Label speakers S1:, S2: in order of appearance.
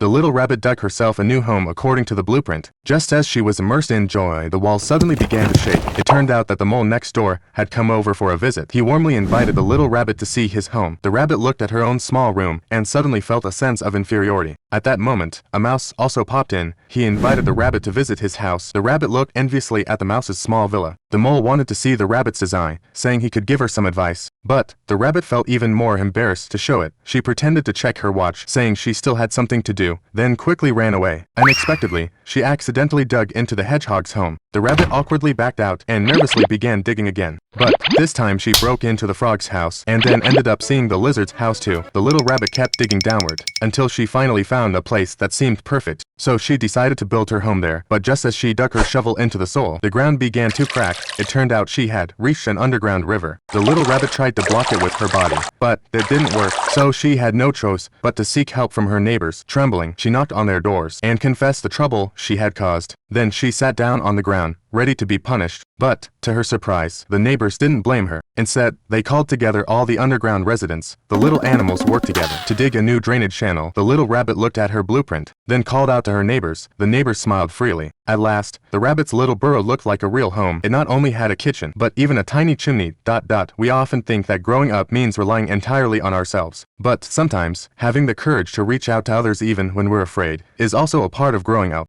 S1: The little rabbit dug herself a new home according to the blueprint. Just as she was immersed in joy, the walls suddenly began to shake. It turned out that the mole next door had come over for a visit. He warmly invited the little rabbit to see his home. The rabbit looked at her own small room and suddenly felt a sense of inferiority. At that moment, a mouse also popped in. He invited the rabbit to visit his house. The rabbit looked enviously at the mouse's small villa. The mole wanted to see the rabbit's design, saying he could give her some advice. But the rabbit felt even more embarrassed to show it. She pretended to check her watch, saying she still had something to do, then quickly ran away. Unexpectedly, she accidentally dug into the hedgehog's home. The rabbit awkwardly backed out and nervously began digging again. But this time she broke into the frog's house and then ended up seeing the lizard's house too. The little rabbit kept digging downward until she finally found a place that seemed perfect. So she decided to build her home there. But just as she dug her shovel into the soil, the ground began to crack. It turned out she had reached an underground river. The little rabbit tried to block it with her body, but it didn't work. So she had no choice but to seek help from her neighbors. Trembling, she knocked on their doors and confessed the trouble she had caused. Then she sat down on the ground, ready to be punished. But, to her surprise, the neighbors didn't blame her. Instead, they called together all the underground residents. The little animals worked together to dig a new drainage channel. The little rabbit looked at her blueprint, then called out to her neighbors. The neighbors smiled freely. At last, the rabbit's little burrow looked like a real home. It not only had a kitchen, but even a tiny chimney. We often think that growing up means relying entirely on ourselves. But sometimes, having the courage to reach out to others even when we're afraid, is also a part of growing up.